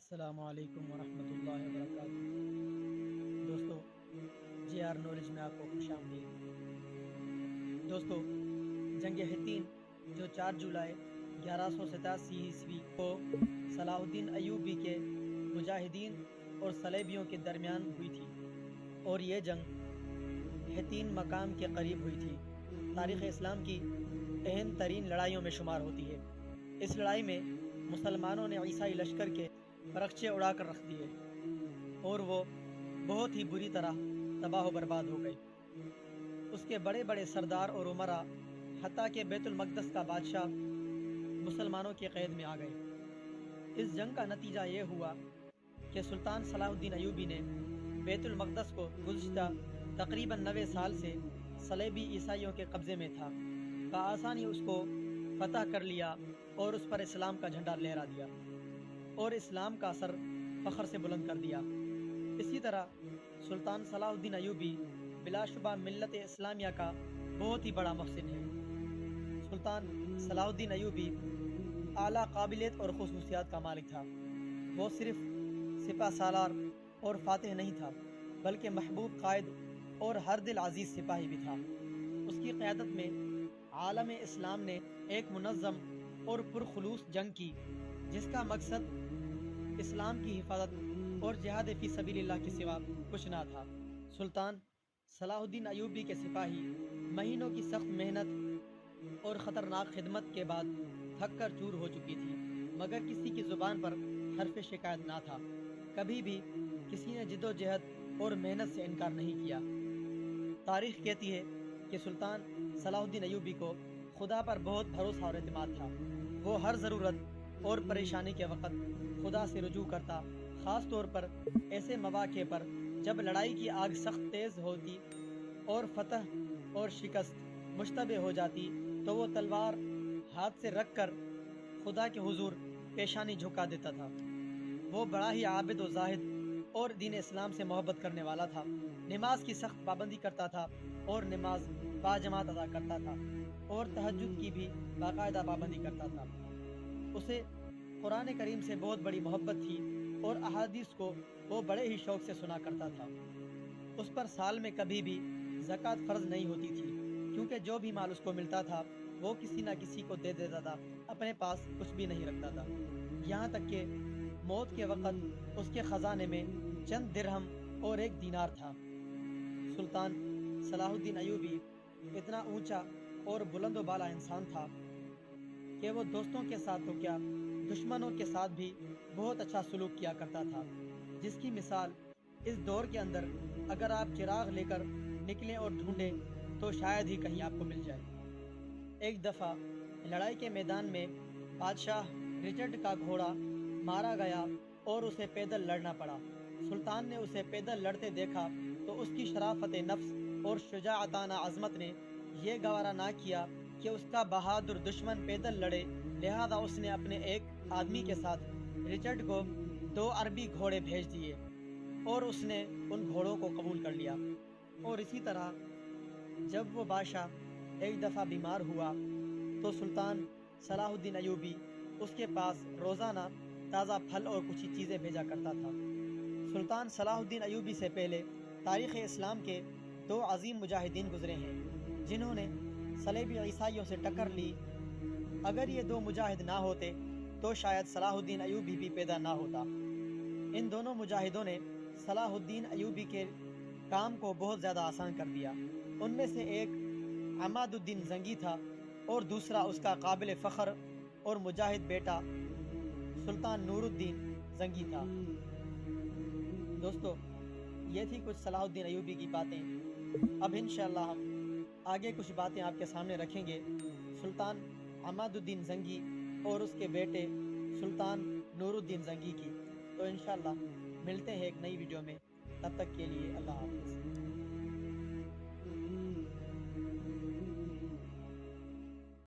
السلام علیکم ورحمۃ اللہ وبرکاتہ۔ دوستو، جے آر نالج میں آپ کو خوش آمدید۔ دوستو، جنگ حطین جو 4 جولائی 1187 کو صلاح الدین ایوبی کے مجاہدین اور صلیبیوں کے درمیان ہوئی تھی، اور یہ جنگ حطین مقام کے قریب ہوئی تھی، تاریخ اسلام کی اہم ترین لڑائیوں میں شمار ہوتی ہے۔ اس لڑائی میں مسلمانوں نے عیسائی لشکر کے فرقچے اڑا کر رکھ دیے، اور وہ بہت ہی بری طرح تباہ و برباد ہو گئے۔ اس کے بڑے بڑے سردار اور امراء، حتیٰ کہ بیت المقدس کا بادشاہ، مسلمانوں کی قید میں آ گئے۔ اس جنگ کا نتیجہ یہ ہوا کہ سلطان صلاح الدین ایوبی نے بیت المقدس کو گزشتہ تقریباً 90 سال سے صلیبی عیسائیوں کے قبضے میں تھا، بآسانی اس کو فتح کر لیا اور اس پر اسلام کا جھنڈا لہرا دیا اور اسلام کا سر فخر سے بلند کر دیا۔ اسی طرح سلطان صلاح الدین ایوبی بلا شبہ ملت اسلامیہ کا بہت ہی بڑا محسن ہے۔ سلطان صلاح الدین ایوبی اعلیٰ قابلیت اور خصوصیات کا مالک تھا۔ وہ صرف سپہ سالار اور فاتح نہیں تھا، بلکہ محبوب قائد اور ہر دل عزیز سپاہی بھی تھا۔ اس کی قیادت میں عالم اسلام نے ایک منظم اور پرخلوص جنگ کی، جس کا مقصد اسلام کی حفاظت اور جہاد فی سبیل اللہ کے سوا کچھ نہ تھا۔ سلطان صلاح الدین ایوبی کے سپاہی مہینوں کی سخت محنت اور خطرناک خدمت کے بعد تھک کر چور ہو چکی تھی، مگر کسی کی زبان پر حرف شکایت نہ تھا۔ کبھی بھی کسی نے جد و جہد اور محنت سے انکار نہیں کیا۔ تاریخ کہتی ہے کہ سلطان صلاح الدین ایوبی کو خدا پر بہت بھروسہ اور اعتماد تھا۔ وہ ہر ضرورت اور پریشانی کے وقت خدا سے رجوع کرتا، خاص طور پر ایسے مواقع پر جب لڑائی کی آگ سخت تیز ہوتی اور فتح اور شکست مشتبہ ہو جاتی، تو وہ تلوار ہاتھ سے رکھ کر خدا کے حضور پیشانی جھکا دیتا تھا۔ وہ بڑا ہی عابد و زاہد اور دین اسلام سے محبت کرنے والا تھا۔ نماز کی سخت پابندی کرتا تھا اور نماز باجماعت ادا کرتا تھا، اور تہجد کی بھی باقاعدہ پابندی کرتا تھا۔ اسے قرآن کریم سے بہت بڑی محبت تھی اور احادیث کو وہ بڑے ہی شوق سے سنا کرتا تھا۔ اس پر سال میں کبھی بھی زکوٰۃ فرض نہیں ہوتی تھی، کیونکہ جو بھی مال اس کو ملتا تھا وہ کسی نہ کسی کو دے دیتا تھا، اپنے پاس کچھ بھی نہیں رکھتا تھا۔ یہاں تک کہ موت کے وقت اس کے خزانے میں چند درہم اور 1 دینار تھا۔ سلطان صلاح الدین ایوبی اتنا اونچا اور بلند و بالا انسان تھا کہ وہ دوستوں کے ساتھ تو کیا، دشمنوں کے ساتھ بھی بہت اچھا سلوک کیا کرتا تھا، جس کی مثال اس دور کے اندر اگر آپ چراغ لے کر نکلیں اور ڈھونڈیں تو شاید ہی کہیں آپ کو مل جائے۔ ایک دفعہ لڑائی کے میدان میں بادشاہ رچرڈ کا گھوڑا مارا گیا اور اسے پیدل لڑنا پڑا۔ سلطان نے اسے پیدل لڑتے دیکھا تو اس کی شرافت نفس اور شجاعتانہ عظمت نے یہ گوارا نہ کیا کہ اس کا بہادر دشمن پیدل لڑے، لہذا اس نے اپنے ایک آدمی کے ساتھ رچرڈ کو 2 عربی گھوڑے بھیج دیے، اور اس نے ان گھوڑوں کو قبول کر لیا۔ اور اسی طرح جب وہ بادشاہ ایک دفعہ بیمار ہوا تو سلطان صلاح الدین ایوبی اس کے پاس روزانہ تازہ پھل اور کچھ چیزیں بھیجا کرتا تھا۔ سلطان صلاح الدین ایوبی سے پہلے تاریخ اسلام کے 2 عظیم مجاہدین گزرے ہیں، جنہوں نے صلیبی عیسائیوں سے ٹکر لی۔ اگر یہ 2 مجاہد نہ ہوتے تو شاید صلاح الدین ایوبی بھی پیدا نہ ہوتا۔ ان دونوں مجاہدوں نے صلاح الدین ایوبی کے کام کو بہت زیادہ آسان کر دیا۔ ان میں سے ایک عماد الدین زنگی تھا اور دوسرا اس کا قابل فخر اور مجاہد بیٹا سلطان نور الدین زنگی تھا۔ دوستو، یہ تھی کچھ صلاح الدین ایوبی کی باتیں۔ اب انشاءاللہ ہم آگے کچھ باتیں آپ کے سامنے رکھیں گے سلطان عماد الدین زنگی اور اس کے بیٹے سلطان نور الدین زنگی کی۔ تو انشاءاللہ ملتے ہیں ایک نئی ویڈیو میں، تب تک کے لیے اللہ حافظ۔